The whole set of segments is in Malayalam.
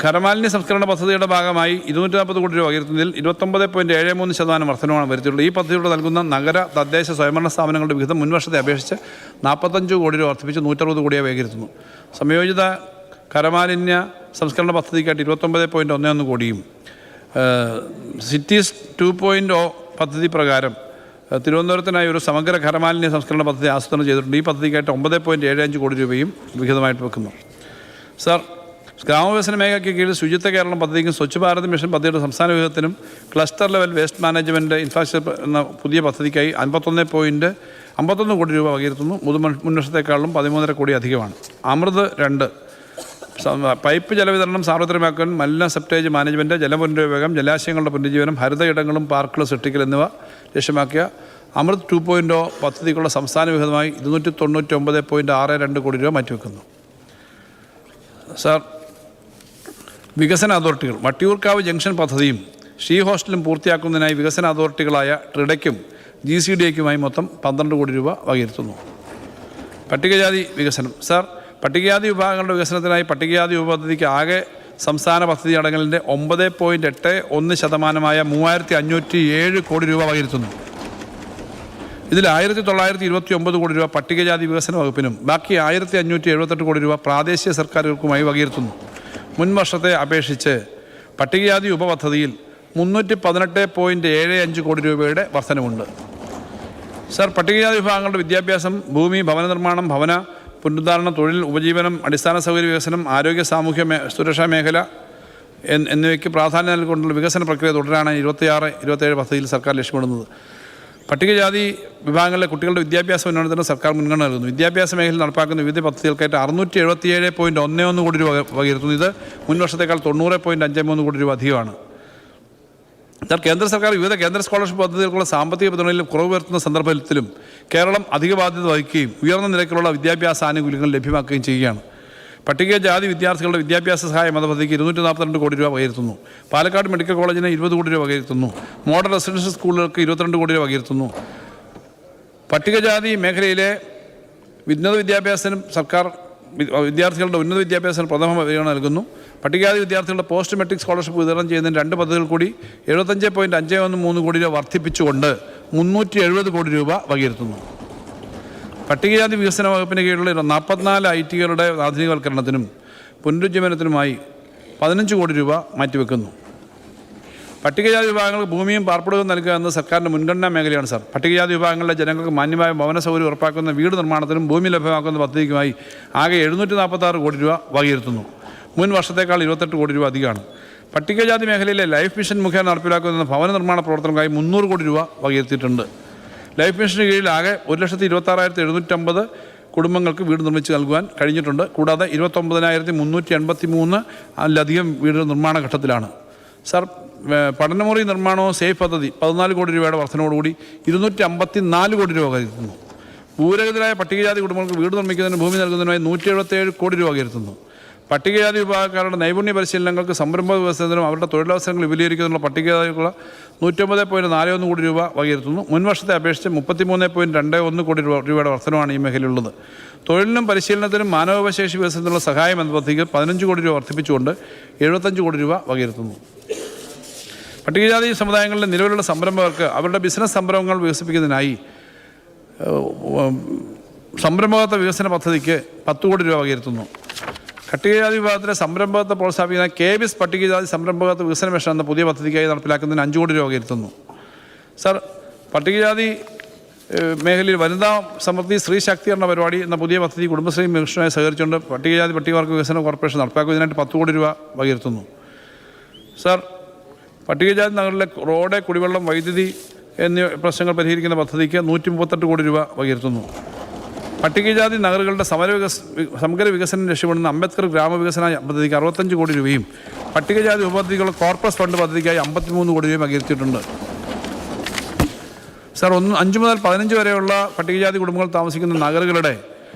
ഖരമാലിന്യ സംസ്കരണ പദ്ധതിയുടെ ഭാഗമായി 240 കോടി രൂപ വകയിരുത്തുന്നതിൽ 29.73% വർധനമാണ് വരുത്തിയിട്ടുള്ളത്. ഈ പദ്ധതിയോട് നൽകുന്ന നഗര തദ്ദേശ സ്വയംഭരണ സ്ഥാപനങ്ങളുടെ വിഹിതം മുൻവർഷത്തെ അപേക്ഷിച്ച് 45 കോടി രൂപ വർദ്ധിപ്പിച്ച് 160 കോടിയായി വകയിരുത്തുന്നു. സംയോജിത ഖരമാലിന്യ സംസ്കരണ പദ്ധതിക്കായിട്ട് 29.11 കോടിയും സിറ്റീസ് 2.0 പദ്ധതി പ്രകാരം തിരുവനന്തപുരത്തിനായി ഒരു സമഗ്ര ഖരമാലിന്യ സംസ്കരണ പദ്ധതി ആസൂത്രണം ചെയ്തിട്ടുണ്ട്. ഈ പദ്ധതിക്കായിട്ട് 9.75 കോടി രൂപയും വിഹിതമായിട്ട് വെക്കുന്നു. സർ, ഗ്രാമവികസന മേഖലയ്ക്ക് കീഴിൽ ശുചിത്വ കേരളം പദ്ധതിക്കും സ്വച്ഛ് ഭാരത് മിഷൻ പദ്ധതിയുടെ സംസ്ഥാന വിഹിതത്തിനും cluster level waste management infrastructure എന്ന പുതിയ പദ്ധതിക്കായി 51 കോടി രൂപ വകയിരുത്തുന്നു. മുൻവർഷത്തെക്കാളും 13.5 കോടി അധികമാണ്. അമൃത് 2 പൈപ്പ് ജലവിതരണം സാർവത്രികമാക്കാൻ മലിന സെപ്റ്റേജ് മാനേജ്മെൻറ്റ്, ജലപുനരുപയോഗം, ജലാശയങ്ങളുടെ പുനരുജ്ജീവനം, ഹരിത ഇടങ്ങളും പാർക്കുകൾ സൃഷ്ടിക്കൽ എന്നിവ ലക്ഷ്യമാക്കിയ അമൃത് 2.0 പദ്ധതിക്കുള്ള സംസ്ഥാന വിഹിതമായി 299.62 കോടി രൂപ മാറ്റിവെക്കുന്നു. സാർ, വികസന അതോറിറ്റികൾ വട്ടിയൂർക്കാവ് ജംഗ്ഷൻ പദ്ധതിയും ഷീ ഹോസ്റ്റലും പൂർത്തിയാക്കുന്നതിനായി വികസന അതോറിറ്റികളായ ട്രിഡയ്ക്കും GCDAയ്ക്കുമായി മൊത്തം 12 കോടി രൂപ വകയിരുത്തുന്നു. പട്ടികജാതി വികസനം. സാർ, പട്ടികജാതി വിഭാഗങ്ങളുടെ വികസനത്തിനായി പട്ടികജാതി ഉപപദ്ധതിക്ക് ആകെ സംസ്ഥാന പദ്ധതി അടങ്കലിൻ്റെ 9.81% 3507 കോടി രൂപ വകയിരുത്തുന്നു. ഇതിൽ 1929 കോടി രൂപ പട്ടികജാതി വികസന വകുപ്പിനും ബാക്കി 1578 കോടി രൂപ പ്രാദേശിക സർക്കാരുകൾക്കുമായി വകയിരുത്തുന്നു. മുൻ വർഷത്തെ അപേക്ഷിച്ച് പട്ടികജാതി ഉപപദ്ധതിയിൽ 318.75 കോടി രൂപയുടെ വർധനവുണ്ട്. സർ, പട്ടികജാതി വിഭാഗങ്ങളുടെ വിദ്യാഭ്യാസം, ഭൂമി, ഭവന നിർമ്മാണം, ഭവന പുനരുദ്ധാരണം, തൊഴിൽ, ഉപജീവനം, അടിസ്ഥാന സൗകര്യ വികസനം, ആരോഗ്യ സാമൂഹ്യ സുരക്ഷാ മേഖല എന്നിവയ്ക്ക് പ്രാധാന്യം നൽകിക്കൊണ്ടുള്ള വികസന പ്രക്രിയ തുടരാനാണ് 26-27 പദ്ധതിയിൽ സർക്കാർ ലക്ഷ്യമിടുന്നത്. പട്ടികജാതി വിഭാഗങ്ങളിലെ കുട്ടികളുടെ വിദ്യാഭ്യാസ ഉന്നമനത്തിന് സർക്കാർ മുൻഗണന നൽകുന്നു. വിദ്യാഭ്യാസ മേഖലയിൽ നടപ്പാക്കുന്ന വിവിധ പദ്ധതികൾക്കായിട്ട് 677.11 കോടി രൂപ വകയിരുത്തുന്നു. ഇത് മുൻവർഷത്തേക്കാൾ 90.53 കോടി രൂപ അധികമാണ്. എന്നാൽ കേന്ദ്ര സർക്കാർ വിവിധ കേന്ദ്ര സ്കോളർഷിപ്പ് പദ്ധതികൾക്കുള്ള സാമ്പത്തിക പിന്തുണയിൽ കുറവ് വരുത്തുന്ന സന്ദർഭത്തിലും കേരളം അധിക ബാധ്യത വഹിക്കുകയും ഉയർന്ന നിരക്കിലുള്ള വിദ്യാഭ്യാസ ആനുകൂല്യങ്ങൾ ലഭ്യമാക്കുകയും ചെയ്യുകയാണ്. പട്ടികജാതി വിദ്യാർത്ഥികളുടെ വിദ്യാഭ്യാസ സഹായം എന്ന പദ്ധതിക്ക് 242 കോടി രൂപ വകയിരുത്തുന്നു. പാലക്കാട് മെഡിക്കൽ കോളേജിന് 20 കോടി രൂപ വകയിരുത്തുന്നു. മോഡൽ റെസിഡൻഷ്യൽ സ്കൂളുകൾക്ക് 22 കോടി രൂപ വകയിരുത്തുന്നു. പട്ടികജാതി മേഖലയിലെ ഉന്നത വിദ്യാഭ്യാസത്തിനും സർക്കാർ വിദ്യാർത്ഥികളുടെ ഉന്നത വിദ്യാഭ്യാസത്തിന് പ്രഥമ പരിഗണന നൽകുന്നു. പട്ടികജാതി വിദ്യാർത്ഥികളുടെ പോസ്റ്റ് മെട്രിക് സ്കോളർഷിപ്പ് വിതരണം ചെയ്യുന്നതിന് 2 പദ്ധതികൾ കൂടി 75.53 കോടി രൂപ വർദ്ധിപ്പിച്ചുകൊണ്ട് 370 കോടി രൂപ വകയിരുത്തുന്നു. പട്ടികജാതി വികസന വകുപ്പിന് കീഴിലുള്ള 44 ITകളുടെ ആധുനികവൽക്കരണത്തിനും പുനരുജ്ജീവനത്തിനുമായി 15 കോടി രൂപ മാറ്റിവെക്കുന്നു. പട്ടികജാതി വിഭാഗങ്ങൾക്ക് ഭൂമിയും പാർപ്പിടവും നൽകുക എന്നത് സർക്കാരിൻ്റെ മുൻഗണനാ മേഖലയാണ്. സാർ, പട്ടികജാതി വിഭാഗങ്ങളിലെ ജനങ്ങൾക്ക് മാന്യമായ ഭവന സൗകര്യം ഉറപ്പാക്കുന്ന വീട് നിർമ്മാണത്തിനും ഭൂമി ലഭ്യമാക്കുന്ന പദ്ധതിക്കുമായി ആകെ 746 കോടി രൂപ വകയിരുത്തുന്നു. മുൻ വർഷത്തേക്കാൾ 28 കോടി രൂപ അധികമാണ്. പട്ടികജാതി മേഖലയിലെ ലൈഫ് മിഷൻ മുഖേന നടപ്പിലാക്കുന്ന ഭവന നിർമ്മാണ പ്രവർത്തനങ്ങൾക്കായി 300 കോടി രൂപ വകയിരുത്തിയിട്ടുണ്ട്. ലൈഫ് മിഷന് കീഴിൽ ആകെ 1,26,750 കുടുംബങ്ങൾക്ക് വീട് നിർമ്മിച്ച് നൽകുവാൻ കഴിഞ്ഞിട്ടുണ്ട്. കൂടാതെ 29,383 വീടുകൾ നിർമ്മാണ ഘട്ടത്തിലാണ്. സാർ, പഠനമുറി നിർമ്മാണവും സേഫ് പദ്ധതി 14 കോടി രൂപയുടെ വർധനയോടുകൂടി 254 കോടി രൂപ വകയിരുത്തുന്നു. ഭൂരഹിതരായ പട്ടികജാതി കുടുംബങ്ങൾക്ക് വീട് നിർമ്മിക്കുന്നതിന് ഭൂമി നൽകുന്നതിനായി 177 കോടി രൂപ വകയിരുത്തുന്നു. പട്ടികജാതി വിഭാഗക്കാരുടെ നൈപുണ്യ പരിശീലനങ്ങൾക്ക് സംരംഭ വികസനത്തിനും അവരുടെ തൊഴിലവസരങ്ങൾ വിപുലീകരിക്കുന്നതിനുള്ള പട്ടികജാതിക്കുള്ള 109.41 കോടി രൂപ വകയിരുത്തുന്നു. മുൻവർഷത്തെ അപേക്ഷിച്ച് 33.21 കോടി രൂപയുടെ വർധനമാണ് ഈ മേഖലയിലുള്ളത്. തൊഴിലിനും പരിശീലനത്തിനും മാനവശേഷി വികസനത്തിനുള്ള സഹായം എന്ന പദ്ധതിക്ക് 15 കോടി രൂപ വർദ്ധിപ്പിച്ചുകൊണ്ട് 75 കോടി രൂപ വകയിരുത്തുന്നു. പട്ടികജാതി സമുദായങ്ങളിലെ നിലവിലുള്ള സംരംഭകർക്ക് അവരുടെ ബിസിനസ് സംരംഭങ്ങൾ വികസിപ്പിക്കുന്നതിനായി സംരംഭകത്വ വികസന പദ്ധതിക്ക് 10 കോടി രൂപ വകയിരുത്തുന്നു. പട്ടികജാതി വിഭാഗത്തിലെ സംരംഭകത്വത്തെ പ്രോത്സാഹിപ്പിക്കുന്ന KBIS പട്ടികജാതി സംരംഭകത്വ വികസന മിഷൻ എന്ന പുതിയ പദ്ധതിക്കായി നടപ്പിലാക്കുന്നതിന് 5 കോടി രൂപ വകയിരുത്തുന്നു. സർ, പട്ടികജാതി മേഖലയിൽ വനിതാ സമൃദ്ധി സ്ത്രീ ശാക്തീകരണ പരിപാടി എന്ന പുതിയ പദ്ധതി കുടുംബശ്രീ മിഷനുമായി സഹകരിച്ചുകൊണ്ട് പട്ടികജാതി പട്ടികവർഗ വികസന കോർപ്പറേഷൻ നടപ്പാക്കുന്നതിനായിട്ട് 10 കോടി രൂപ വകയിരുത്തുന്നു. സർ, പട്ടികജാതി നഗറിലെ റോഡ്, കുടിവെള്ളം, വൈദ്യുതി എന്നീ പ്രശ്നങ്ങൾ പരിഹരിക്കുന്ന പദ്ധതിക്ക് 138 കോടി രൂപ വകയിരുത്തുന്നു. പട്ടികജാതി നഗറുകളുടെ സമഗ്ര വികസനം ലക്ഷ്യമിടുന്ന അംബേദ്കർ ഗ്രാമവികസന പദ്ധതിക്ക് 65 കോടി രൂപയും പട്ടികജാതി ഉപപദ്ധതികളുടെ കോർപ്പസ് ഫണ്ട് പദ്ധതിക്കായി 53 കോടി രൂപയും വകയിരുത്തിയിട്ടുണ്ട്. സാർ, 5 മുതൽ 15 വരെയുള്ള പട്ടികജാതി കുടുംബങ്ങൾ താമസിക്കുന്ന നഗറുകളുടെ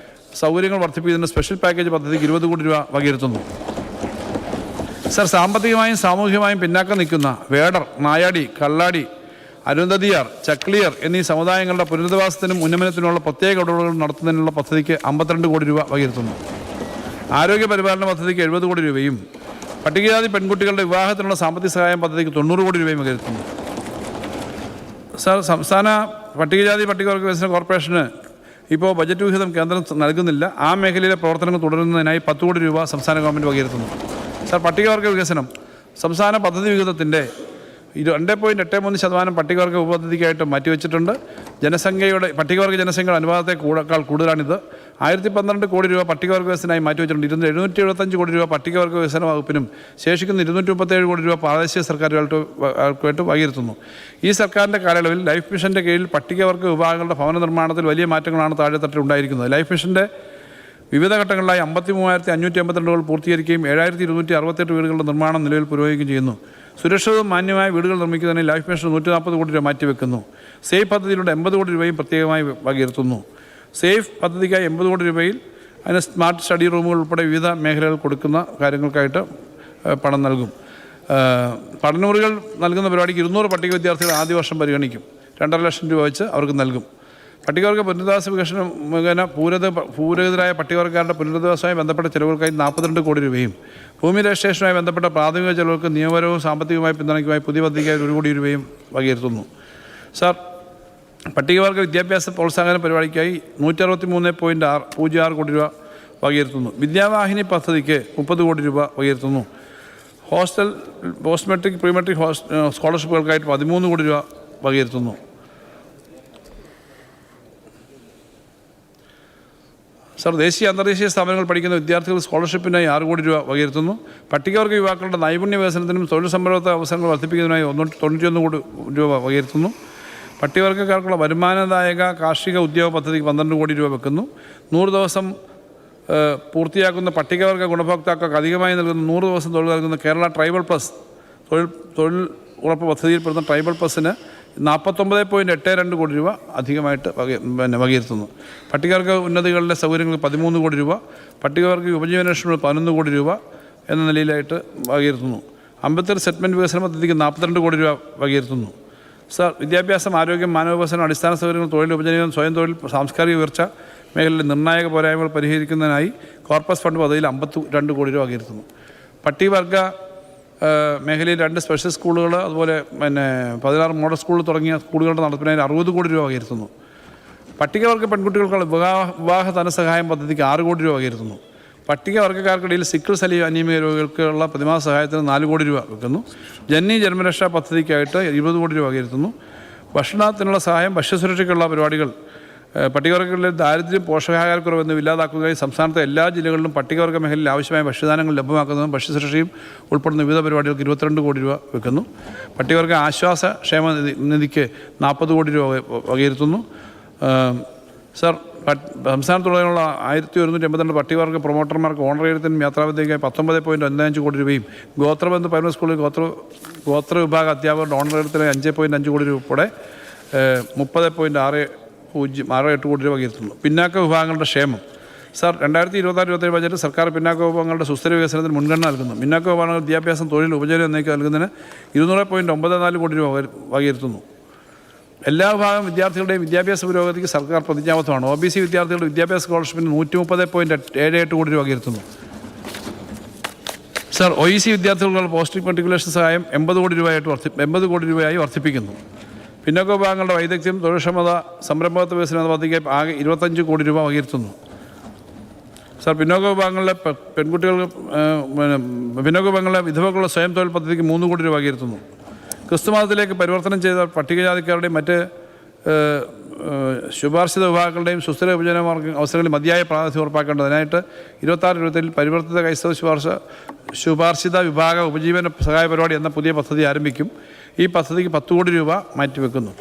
സൗകര്യങ്ങൾ വർദ്ധിപ്പിക്കുന്നതിന് സ്പെഷ്യൽ പാക്കേജ് പദ്ധതിക്ക് 20 കോടി രൂപ വകയിരുത്തുന്നു. സാർ, സാമ്പത്തികമായും സാമൂഹികമായും പിന്നാക്കം നിൽക്കുന്ന വേടർ, നായാടി, കള്ളാടി, അരുന്ധതിയാർ, ചക്ലിയർ എന്നീ സമുദായങ്ങളുടെ പുനരധിവാസത്തിനും ഉന്നമനത്തിനുമുള്ള പ്രത്യേക ഇടപെടലുകൾ നടത്തുന്നതിനുള്ള പദ്ധതിക്ക് 52 കോടി രൂപ വകയിരുത്തുന്നു. ആരോഗ്യ പരിപാലന പദ്ധതിക്ക് 70 കോടി രൂപയും പട്ടികജാതി പെൺകുട്ടികളുടെ വിവാഹത്തിനുള്ള സാമ്പത്തിക സഹായം പദ്ധതിക്ക് 90 കോടി രൂപയും വകയിരുത്തുന്നു. സാർ, സംസ്ഥാന പട്ടികജാതി പട്ടികവർഗ വികസന കോർപ്പറേഷന് ഇപ്പോൾ ബജറ്റ് വിഹിതം കേന്ദ്രം നൽകുന്നില്ല. ആ മേഖലയിലെ പ്രവർത്തനങ്ങൾ തുടരുന്നതിനായി 10 കോടി രൂപ സംസ്ഥാന ഗവൺമെൻറ് വകയിരുത്തുന്നു. സാർ, പട്ടികവർഗ വികസനം സംസ്ഥാന പദ്ധതി വിഹിതത്തിൻ്റെ 2.83% പട്ടികവർഗ ഉപപദ്ധതിക്കായിട്ട് മാറ്റിവെച്ചിട്ടുണ്ട്. പട്ടികവർഗ ജനസംഖ്യയുടെ അനുപാതത്തെക്കാൾ കൂടുതലാണിത്. 1012 കോടി രൂപ പട്ടികവർഗ വികസനമായി മാറ്റിവെച്ചിട്ടുണ്ട്. 775 കോടി രൂപ പട്ടികവർഗ വികസന വകുപ്പിനും ശേഷിക്കുന്ന 237 കോടി രൂപ പ്രാദേശിക സർക്കാരുകൾക്കായിട്ട് വകയിരുത്തുന്നു. ഈ സർക്കാരിൻ്റെ കാലയളവിൽ ലൈഫ് മിഷൻ്റെ കീഴിൽ പട്ടികവർഗ വിഭാഗങ്ങളുടെ ഭവന നിർമ്മാണത്തിൽ വലിയ മാറ്റങ്ങളാണ് താഴെത്തട്ടിൽ ഉണ്ടായിരിക്കുന്നത്. ലൈഫ് മിഷൻ്റെ വിവിധ ഘട്ടങ്ങളിലായി 53,552 പൂർത്തീകരിക്കുകയും 7,268 വീടുകളുടെ നിർമ്മാണം നിലവിൽ പുരോഗമിക്കുകയും ചെയ്യുന്നു. സുരക്ഷിതവും മാന്യമായ വീടുകൾ നിർമ്മിക്കുന്നതിന് ലൈഫ് മിഷൻ 140 കോടി രൂപ മാറ്റിവെക്കുന്നു. സേഫ് പദ്ധതിയിലൂടെ 80 കോടി രൂപയും പ്രത്യേകമായി വകയിരുത്തുന്നു. സേഫ് പദ്ധതിക്കായി 80 കോടി രൂപയിൽ അതിന് സ്മാർട്ട് സ്റ്റഡി റൂമുകൾ ഉൾപ്പെടെ വിവിധ മേഖലകൾ കൊടുക്കുന്ന കാര്യങ്ങൾക്കായിട്ട് പണം നൽകും. പഠനമുറികൾ നൽകുന്ന പരിപാടിക്ക് 200 പട്ടിക വിദ്യാർത്ഥികൾ ആദ്യ വർഷം പരിഗണിക്കും. 2.5 ലക്ഷം രൂപ വെച്ച് അവർക്ക് നൽകും. പട്ടികവർഗ പുനരധിവാസ വികസനം മുഖേന ഭൂരഹിതരായ പട്ടികവർഗക്കാരുടെ പുനരധിവാസവുമായി ബന്ധപ്പെട്ട ചെലവുകൾക്കായി 42 കോടി രൂപയും ഭൂമി രജിസ്ട്രേഷനുമായി ബന്ധപ്പെട്ട പ്രാഥമിക ചെലവുകൾക്ക് നിയമപരവും സാമ്പത്തികവുമായി പിന്തുണയ്ക്കുമായി പുതിയ പദ്ധതിക്കായി 1 കോടി രൂപയും വകയിരുത്തുന്നു. സാർ, പട്ടികവർഗ വിദ്യാഭ്യാസ പ്രോത്സാഹന പരിപാടിക്കായി 163.06 കോടി രൂപ വകയിരുത്തുന്നു. വിദ്യാവാഹിനി പദ്ധതിക്ക് 30 കോടി രൂപ വകയിരുത്തുന്നു. പോസ്റ്റ് മെട്രിക് പ്രീ മെട്രിക് സ്കോളർഷിപ്പുകൾക്കായിട്ട് 13 കോടി രൂപ വകയിരുത്തുന്നു. സാർ, ദേശീയ അന്തർദേശീയ സ്ഥാപനങ്ങൾ പഠിക്കുന്ന വിദ്യാർത്ഥികൾ സ്കോളർഷിപ്പിനായി 6 കോടി രൂപ വകയിരുത്തുന്നു. പട്ടികവർഗ യുവാക്കളുടെ നൈപുണ്യ വികസനത്തിനും തൊഴിൽ സംരംഭത്തെ അവസരങ്ങൾ വർദ്ധിപ്പിക്കുന്നതിനായി 91 കോടി രൂപ വകയിരുത്തുന്നു. പട്ടികവർഗക്കാർക്കുള്ള വരുമാനദായക കാർഷിക ഉദ്യോഗ പദ്ധതിക്ക് 12 കോടി രൂപ വെക്കുന്നു. 100 ദിവസം പൂർത്തിയാക്കുന്ന പട്ടികവർഗ ഗുണഭോക്താക്കൾക്ക് അധികമായി നൽകുന്ന 100 ദിവസം തൊഴിൽ നൽകുന്ന കേരള ട്രൈബൽ പ്ലസ് തൊഴിൽ ഉറപ്പ് പദ്ധതിയിൽപ്പെടുന്ന ട്രൈബൽ പ്ലസിന് 49.82 കോടി രൂപ അധികമായിട്ട് വകയിരുത്തുന്നു. പട്ടികവർഗ ഉന്നതികളുടെ സൗകര്യങ്ങൾക്ക് 13 കോടി രൂപ, പട്ടികവർഗ ഉപജീവനത്തിന് 11 കോടി രൂപ എന്ന നിലയിലായിട്ട് വകയിരുത്തുന്നു. അംബേദ്കർ സെറ്റിൽമെൻറ്റ് വികസന പദ്ധതിക്ക് 42 കോടി രൂപ വകയിരുത്തുന്നു. സാർ, വിദ്യാഭ്യാസം, ആരോഗ്യം, മാനവ വികസനം, അടിസ്ഥാന സൗകര്യങ്ങൾ, തൊഴിൽ, ഉപജീവനം, സ്വയം തൊഴിൽ, സാംസ്കാരിക ഉയർച്ച മേഖലയിലെ നിർണായക പോരായ്മകൾ പരിഹരിക്കുന്നതിനായി കോർപ്പസ് ഫണ്ട് പദ്ധതിയിൽ 52 കോടി രൂപ വകയിരുത്തുന്നു. പട്ടികവർഗ മേഖലയിൽ 2 സ്പെഷ്യൽ സ്കൂളുകൾ, അതുപോലെ 16 മോഡൽ സ്കൂളുകൾ തുടങ്ങിയ സ്കൂളുകളുടെ നടത്തിപ്പിനായി 60 കോടി രൂപ വകയിരുത്തുന്നു. പട്ടികവർഗ പെൺകുട്ടികൾക്കുള്ള വിവാഹ ധനസഹായം പദ്ധതിക്ക് 6 കോടി രൂപ വകയിരുത്തുന്നു. പട്ടികവർഗക്കാർക്കിടയിൽ സിക്കിൾ സെൽ അനീമിയ രോഗികൾക്കുള്ള പ്രതിമാസ സഹായത്തിന് 4 കോടി രൂപ വെക്കുന്നു. ജന്മരക്ഷാ പദ്ധതിക്കായിട്ട് 20 കോടി രൂപ വകയിരുത്തുന്നു. ഭക്ഷണത്തിനുള്ള സഹായം, ഭക്ഷ്യസുരക്ഷയ്ക്കുള്ള പരിപാടികൾ, പട്ടികവർഗങ്ങളിലെ ദാരിദ്ര്യം, പോഷകാഹാരക്കുറവ് എന്നിവ ഇല്ലാതാക്കുന്നതിനായി സംസ്ഥാനത്തെ എല്ലാ ജില്ലകളിലും പട്ടികവർഗ മേഖലയിൽ ആവശ്യമായ ഭക്ഷ്യധാന്യങ്ങൾ ലഭ്യമാക്കുന്നതും ഭക്ഷ്യസുരക്ഷയും ഉൾപ്പെടുന്ന വിവിധ പരിപാടികൾക്ക് 22 കോടി രൂപ വെക്കുന്നു. പട്ടികവർഗ ആശ്വാസ ക്ഷേമ നിധിക്ക് 40 കോടി രൂപ വകയിരുത്തുന്നു. സാർ, സംസ്ഥാനത്തുടനീളമുള്ള 1182 പട്ടികവർഗ പ്രൊമോട്ടർമാർക്ക് ഓണറേറിയത്തിനും യാത്രാപദ്ധതിക്കായി 19.15 കോടി രൂപയും ഗോത്രബന്ധു പ്രൈമറി സ്കൂളിൽ ഗോത്ര വിഭാഗ അധ്യാപകരുടെ ഓണറേറിയത്തിന് 5.5 കോടി രൂപ ഉൾപ്പെടെ 30.68 കോടി രൂപ വകയിരുത്തുന്നു. പിന്നാക്ക വിഭാഗങ്ങളുടെ ക്ഷേമം. സാർ, 2026-27 ബജറ്റ് സർക്കാർ പിന്നാക്ക വിഭാഗങ്ങളുടെ സുസ്ഥിര വികസനത്തിന് മുൻഗണന നൽകുന്നു. പിന്നാക്ക വിഭാഗങ്ങൾ വിദ്യാഭ്യാസം, തൊഴിൽ, ഉപജീവനം എന്നിവയ്ക്ക് നൽകുന്നതിന് 200.94 കോടി രൂപ വകയിരുത്തുന്നു. എല്ലാ വിഭാഗം വിദ്യാർത്ഥികളുടെയും വിദ്യാഭ്യാസ പുരോഗതിക്ക് സർക്കാർ പ്രതിജ്ഞാബദ്ധമാണ്. OBC വിദ്യാർത്ഥികളുടെ വിദ്യാഭ്യാസ സ്കോളർഷിപ്പിന് 130.78 കോടി രൂപ വകയിരുത്തുന്നു. സാർ, OEC വിദ്യാർത്ഥികൾക്കുള്ള പോസ്റ്റ് മെട്രിക്കുലേഷൻ സഹായം 80 കോടി രൂപയായി വർദ്ധിപ്പിക്കുന്നു. പിന്നോക്ക വിഭാഗങ്ങളുടെ വൈദഗ്ധ്യം, തൊഴിൽക്ഷമത, സംരംഭകത്വ വികസന പദ്ധതിക്കായി ആകെ 25 കോടി രൂപ വകയിരുത്തുന്നു. സാർ, പിന്നോക്ക വിഭാഗങ്ങളിലെ വിധവകളുള്ള സ്വയം തൊഴിൽ പദ്ധതിക്ക് 3 കോടി രൂപ വകയിരുത്തുന്നു. ക്രിസ്തുമതത്തിലേക്ക് പരിവർത്തനം ചെയ്ത പട്ടികജാതിക്കാരുടെയും മറ്റ് ശുപാർശിത വിഭാഗങ്ങളുടെയും സുസ്ഥിര വിഭജന അവസരങ്ങളിൽ മതിയായ പ്രാതിനിധ്യം ഉറപ്പാക്കേണ്ടതിനായിട്ട് 26-27 പരിവർത്തിത ക്രൈസ്തവ ശുപാർശിത വിഭാഗ ഉപജീവന സഹായ പരിപാടി എന്ന പുതിയ പദ്ധതി ആരംഭിക്കും. ഈ പദ്ധതിക്ക് 10 കോടി രൂപ മാറ്റിവെക്കുന്നു.